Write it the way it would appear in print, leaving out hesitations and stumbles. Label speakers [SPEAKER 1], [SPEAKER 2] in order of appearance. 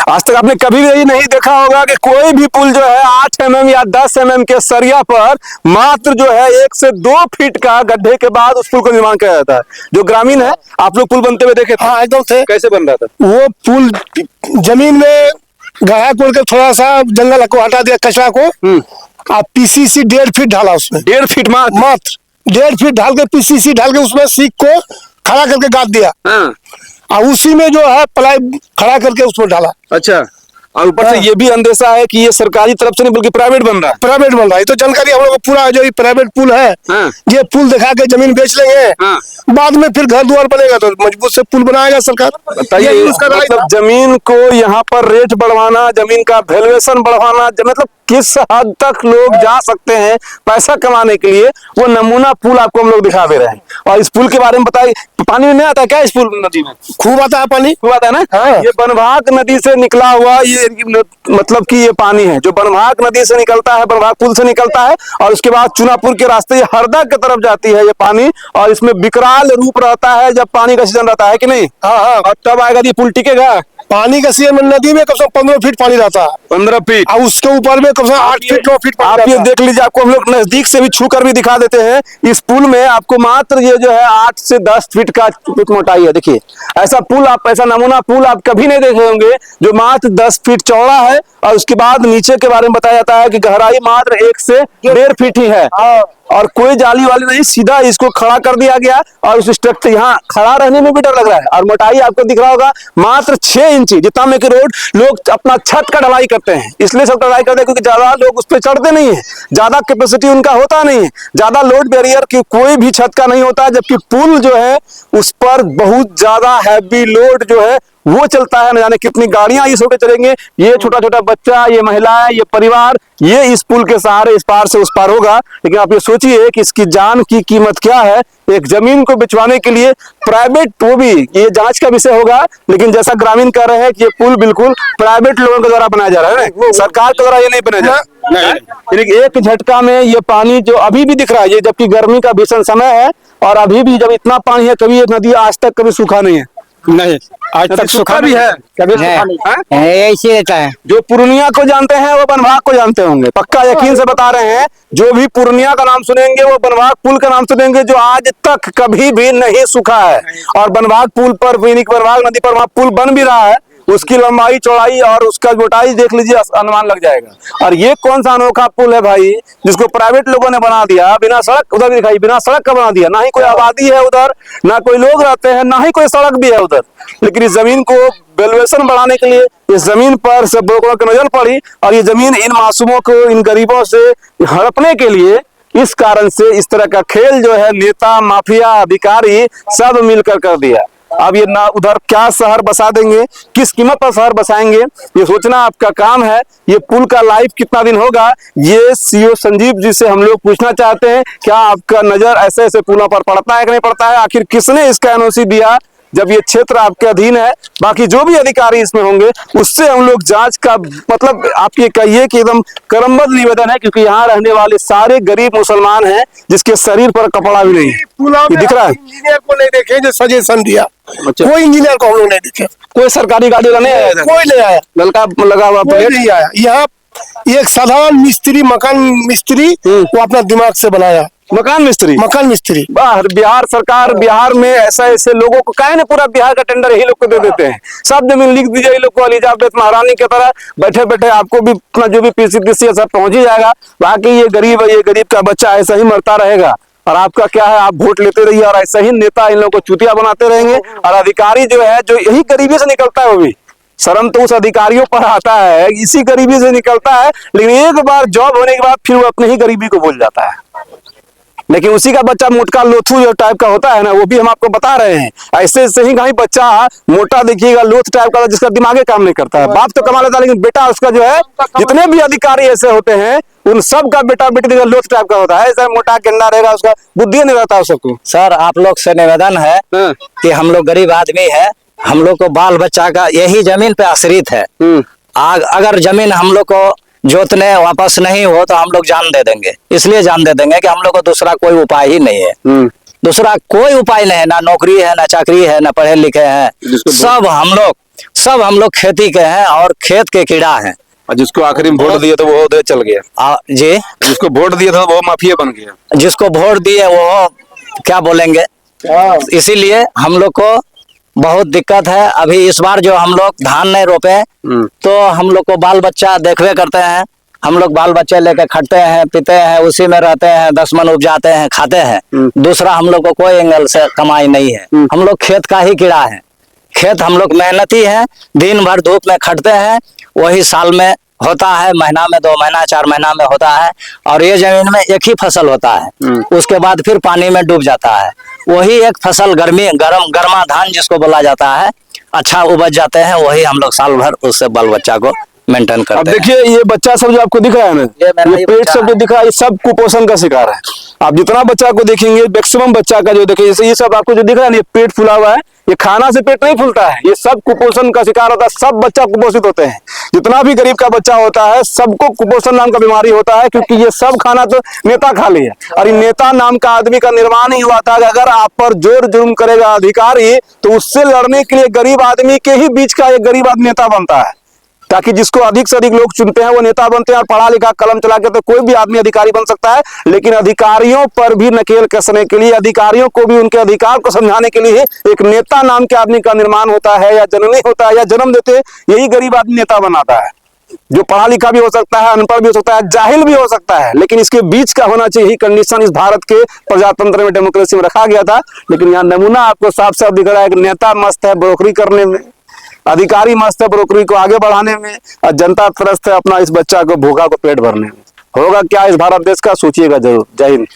[SPEAKER 1] आज तक आपने कभी भी नहीं देखा होगा कि कोई भी पुल जो है 8 mm या 10 mm के सरिया पर मात्र जो है 1 से 2 फीट का गड्ढे के बाद उस पुल को निर्माण किया जाता है। जो ग्रामीण है, आप लोग पुल बनते हुए देखे थे?
[SPEAKER 2] हाँ एकदम थे।
[SPEAKER 1] कैसे बन रहा था
[SPEAKER 2] वो पुल? जमीन में गड्ढा खोल के थोड़ा सा जंगल को हटा दिया, कचरा को, और पीसीसी 1.5 फीट ढाला उसमें।
[SPEAKER 1] 1.5 फीट
[SPEAKER 2] मात्र 1.5 फीट ढाल के पीसीसी ढाल के उसमें सीख को खड़ा करके गाड़ दिया।
[SPEAKER 1] हाँ।
[SPEAKER 2] और उसी में जो है प्लाई खड़ा करके उसमें डाला।
[SPEAKER 1] अच्छा, और ऊपर से ये भी अंदेशा है कि ये सरकारी तरफ से नहीं बल्कि प्राइवेट बन रहा है।
[SPEAKER 2] प्राइवेट बन रहा है, तो जानकारी हम लोग को पूरा जो ये प्राइवेट पुल है,
[SPEAKER 1] हाँ।
[SPEAKER 2] ये पुल दिखा के जमीन बेच लेंगे।
[SPEAKER 1] हाँ।
[SPEAKER 2] बाद में फिर घर द्वार बनेगा तो मजबूत से पुल बनाएगा सरकार।
[SPEAKER 1] बताइए, मतलब जमीन को यहाँ पर रेट बढ़वाना, जमीन का वैल्यूएशन बढ़वाना, मतलब किस हद तक लोग जा सकते हैं पैसा कमाने के लिए, वो नमूना पुल आपको हम लोग दिखा दे रहे हैं। और इस पुल के बारे में बताइए, पानी नहीं आता क्या इस पुल नदी में?
[SPEAKER 2] खूब आता है पानी,
[SPEAKER 1] खूब आता है ना।
[SPEAKER 2] हाँ।
[SPEAKER 1] ये बनभाग नदी से निकला हुआ ये मतलब कि ये पानी है जो बनभाग नदी से निकलता है, बनभाग पुल से निकलता है, और उसके बाद चुनापुर के रास्ते हरदा की तरफ जाती है ये पानी। और इसमें विकराल रूप रहता है जब पानी का सीजन रहता है कि नहीं?
[SPEAKER 2] हाँ हाँ।
[SPEAKER 1] और तब आएगा ये पुल टिकेगा।
[SPEAKER 2] पानी का सीजन में नदी में कम से कम 15 फीट पानी रहता है। 15 फीट, और उसके ऊपर में कम से कम 8 फीट 9 फीट।
[SPEAKER 1] आप ये देख लीजिए, आपको हम लोग नजदीक से भी छू कर भी दिखा देते हैं। इस पुल में आपको मात्र ये जो है 8 से 10 फीट का मोटाई है। देखिए, ऐसा पुल आप, ऐसा नमूना पुल आप कभी नहीं देखे होंगे जो मात्र 10 फीट चौड़ा है। और उसके बाद नीचे के बारे में बताया जाता है कि गहराई मात्र 1 से 1.5 फीट ही है, और कोई जाली वाली नहीं, सीधा इसको खड़ा कर दिया गया। और उस स्ट्रक्चर यहाँ खड़ा रहने में भी डर लग रहा है। और मोटाई आपको दिख रहा होगा मात्र 6 इंची, जितना में कि रोड लोग अपना छत का ढलाई करते हैं, इसलिए सब ढलाई करते हैं क्योंकि ज्यादा लोग उस पर चढ़ते नहीं है, ज्यादा कैपेसिटी उनका होता नहीं है, ज्यादा लोड बैरियर की कोई भी छत का नहीं होता। जबकि पुल जो है उस पर बहुत ज्यादा हैवी लोड जो है वो चलता है, न जाने कितनी गाड़ियां इस होकर चलेंगे। ये छोटा छोटा बच्चा, ये महिलाएं, ये परिवार, ये इस पुल के सहारे इस पार से उस पार होगा। लेकिन आप ये सोचिए कि इसकी जान की कीमत क्या है। एक जमीन को बिचवाने के लिए प्राइवेट, वो भी ये जांच का विषय होगा, लेकिन जैसा ग्रामीण कह रहे हैं कि ये पुल बिल्कुल प्राइवेट लोगों के द्वारा बनाया जा रहा है ना, सरकार के द्वारा ये नहीं बनाया जा रहा। एक झटका में ये पानी जो अभी भी दिख रहा है, ये जबकि गर्मी का भीषण समय है और अभी भी जब इतना पानी है, कभी ये नदी आज तक कभी सूखा नहीं है। नहीं, आज तक सूखा भी है, कभी सूखा नहीं है।
[SPEAKER 3] ऐसे रहता है।
[SPEAKER 1] जो पूर्णिया को जानते हैं वो बनभाग को जानते होंगे, पक्का यकीन से बता रहे हैं। जो भी पूर्णिया का नाम सुनेंगे वो बनभाग पुल का नाम सुनेंगे, जो आज तक कभी भी नहीं सूखा है। और बनभाग पुल पर, बनभाग नदी पर वहां पुल बन भी रहा है, उसकी लंबाई चौड़ाई और उसका मोटाई देख लीजिए, अनुमान लग जाएगा। और ये कौन सा अनोखा पुल है भाई जिसको प्राइवेट लोगों ने बना दिया, बिना सड़क, उधर भी दिखाई, बिना सड़क का बना दिया। ना ही कोई आबादी है उधर, ना कोई लोग रहते हैं, ना ही कोई सड़क भी है उधर। लेकिन इस जमीन को वैल्यूएशन बढ़ाने के लिए इस जमीन पर सब लोगों की नजर पड़ी, और ये जमीन इन मासूमों को, इन गरीबों से हड़पने के लिए इस कारण से इस तरह का खेल जो है नेता, माफिया, अधिकारी सब मिलकर कर दिया। अब ये ना उधर क्या शहर बसा देंगे, किस कीमत पर शहर बसाएंगे, ये सोचना आपका काम है। ये पुल का लाइफ कितना दिन होगा, ये सीओ संजीव जी से हम लोग पूछना चाहते हैं। क्या आपका नजर ऐसे ऐसे पुलों पर पड़ता है कि नहीं पड़ता है? आखिर किसने इसका एनओसी दिया जब ये क्षेत्र आपके अधीन है? बाकी जो भी अधिकारी इसमें होंगे उससे हम लोग जांच का, मतलब आप ये कहिए कि एकदम करमबद्ध निवेदन है, क्योंकि यहाँ रहने वाले सारे गरीब मुसलमान हैं जिसके शरीर पर कपड़ा भी नहीं है। ये दिख रहा है।
[SPEAKER 2] इंजीनियर को नहीं देखे जो सजेशन दिया, कोई इंजीनियर को हम लोग नहीं देखे।
[SPEAKER 1] कोई सरकारी गाड़ी नहीं आया,
[SPEAKER 2] कोई नहीं आया,
[SPEAKER 1] ललका लगा हुआ प्लेट
[SPEAKER 2] नहीं आया। यहाँ एक साधारण मिस्त्री, मकान मिस्त्री, वो अपना दिमाग से बनाया।
[SPEAKER 1] मकान मिस्त्री बाहर, बिहार सरकार, बिहार में ऐसा ऐसे लोगों को काहे ना पूरा बिहार का टेंडर यही लोग को दे देते हैं। सब जमीन लिख दीजिए ये लोग को, एलिजाबेथ महारानी की तरह बैठे बैठे आपको भी अपना जो भी पीसी सब पहुंच ही जाएगा। बाकी ये गरीब का बच्चा ऐसा ही मरता रहेगा। और आपका क्या है, आप वोट लेते रहिए और ऐसा ही नेता इन लोगों को चुतिया बनाते रहेंगे। और अधिकारी जो है, जो यही गरीबी से निकलता है, वो भी शर्म तो उस अधिकारियों पर आता है, इसी गरीबी से निकलता है। लेकिन एक बार जॉब होने के बाद फिर वो अपनी ही गरीबी को भूल जाता है। लेकिन उसी का बच्चा मोटका लोथू जो टाइप का होता है ना, वो भी हम आपको बता रहे हैं। ऐसे से ही कहीं बच्चा मोटा देखिएगा, लोथ टाइप का, जिसका दिमागे काम नहीं करता है। बाप तो कमा लेता है, लेकिन बेटा उसका जो है, जितने भी अधिकारी ऐसे होते हैं उन सब का बेटा बेटी लोथ टाइप का होता है। ऐसा मोटा गेंदा रहेगा, उसका बुद्धि नहीं रहता सबको।
[SPEAKER 3] सर आप लोग से निवेदन है कि हम लोग गरीब आदमी है, हम लोग को बाल बच्चा का यही जमीन पे आश्रित है। अगर जमीन हम लोग को जोतने वापस नहीं हो तो हम लोग जान दे देंगे। इसलिए जान दे देंगे कि हम लोग को दूसरा कोई उपाय ही नहीं है। दूसरा कोई उपाय नहीं है, ना नौकरी है, ना चाकरी है, ना पढ़े लिखे हैं। सब हम लोग सब हम लोग खेती के हैं और खेत के कीड़ा हैं।
[SPEAKER 1] और जिसको आखिरी में वोट दिया तो वो उधर चल गया।
[SPEAKER 3] जी,
[SPEAKER 1] जिसको वोट दिया था वो माफिया बन गया।
[SPEAKER 3] जिसको वोट दिए वो क्या बोलेंगे। इसीलिए हम लोग को बहुत दिक्कत है। अभी इस बार जो हम लोग धान नहीं रोपे तो हम लोग को बाल बच्चा देखवे करते हैं। हम लोग बाल बच्चे लेके खटते हैं, पीते हैं, उसी में रहते हैं, 10 मन उपजाते हैं, खाते हैं। दूसरा हम लोग को कोई एंगल से कमाई नहीं है। हम लोग खेत का ही कीड़ा है। खेत हम लोग मेहनती हैं, दिन भर धूप में खटते हैं, वही साल में होता है, महीना में 2 महीना 4 महीना में होता है। और ये जमीन में एक ही फसल होता है, उसके बाद फिर पानी में डूब जाता है। वही एक फसल गर्मा धान जिसको बोला जाता है, अच्छा उपज जाते हैं, वही हम लोग साल भर उससे बाल बच्चा को मेंटेन
[SPEAKER 1] अब
[SPEAKER 3] करते हैं।
[SPEAKER 1] देखिए ये बच्चा सब जो आपको दिख रहा है ना, ये पेट सब जो दिख रहा है, ये सब कुपोषण का शिकार है। आप जितना बच्चा को देखेंगे, मैक्सिमम बच्चा का जो देखेंगे, जैसे ये सब आपको जो दिख रहा है ना, ये पेट फूला हुआ है, ये खाना से पेट नहीं फूलता है, ये सब कुपोषण का शिकार होता है। सब बच्चा कुपोषित होते हैं। जितना भी गरीब का बच्चा होता है, सबको कुपोषण नाम का बीमारी होता है, क्योंकि ये सब खाना तो नेता खा लिया। और ये नेता नाम का आदमी का निर्माण ही हुआ था कि अगर आप पर जोर जुर्म करेगा अधिकारी, तो उससे लड़ने के लिए गरीब आदमी के ही बीच का एक गरीब आदमी नेता बनता है, ताकि जिसको अधिक से अधिक लोग चुनते हैं वो नेता बनते हैं। और पढ़ा लिखा कलम चला के तो कोई भी आदमी अधिकारी बन सकता है, लेकिन अधिकारियों पर भी नकेल कसने के लिए, अधिकारियों को भी उनके अधिकार को समझाने के लिए एक नेता नाम के आदमी का निर्माण होता है, या जननी होता है, या जन्म देते यही गरीब आदमी नेता बनाता है। जो पढ़ा लिखा भी हो सकता है, अनपढ़ भी हो सकता है, जाहिल भी हो सकता है, लेकिन इसके बीच का होना चाहिए। यही कंडीशन इस भारत के प्रजातंत्र में, डेमोक्रेसी में रखा गया था। लेकिन यहाँ नमूना आपको साफ साफ दिख रहा है कि नेता मस्त है ब्रोकरी करने में, अधिकारी मस्त है ब्रोकरी को आगे बढ़ाने में, और जनता त्रस्त है अपना इस बच्चा को भूखा को पेट भरने में। होगा क्या इस भारत देश का, सोचिएगा जरूर। जय हिंद।